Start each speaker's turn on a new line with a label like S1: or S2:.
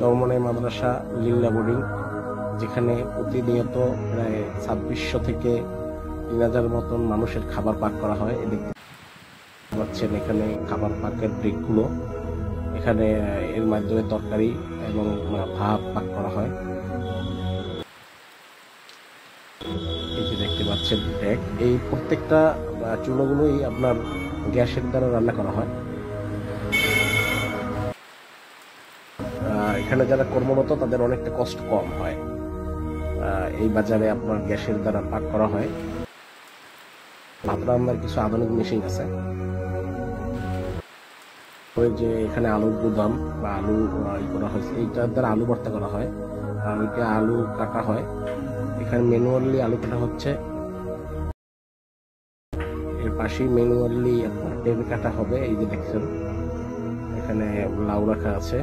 S1: চরমনাই মাদ্রাসা লিল্লা boarding, যেখানে প্রতিনিয়ত প্রায় 2600 থেকে 3000 মতন মানুষের খাবার পাক করা হয়। দেখতে পাচ্ছেন এখানে খাবার পাকের ব্রেকগুলো, এখানে এর মাধ্যমে তরকারি এবং ভাত পাক করা হয়। এই যে দেখতে পাচ্ছেন ডেক, এই প্রত্যেকটা চুলাগুলোই আপনার গ্যাসের দ্বারা রান্না করা হয়। এখানে যারা কর্মরত তাদের অনেকটা কষ্ট কম হয়। এই বাজারে আপনার গ্যাসের দ্বারা পাক করা হয়। ভাত রান্নার কিছু আধুনিক মেশিন আছে। ওই যে এখানে আলুর গুদাম বা আলু করা হয়েছে, এইটার দ্বারা আলু ভর্তা করা হয়, আর ওইটা আলু কাটা হয়। এখানে ম্যানুয়ালি আলু কাটা হচ্ছে, এর পাশেই ম্যানুয়ালি আপনার টেনে কাটা হবে। এই যে দেখছেন এখানে লাউ রাখা আছে।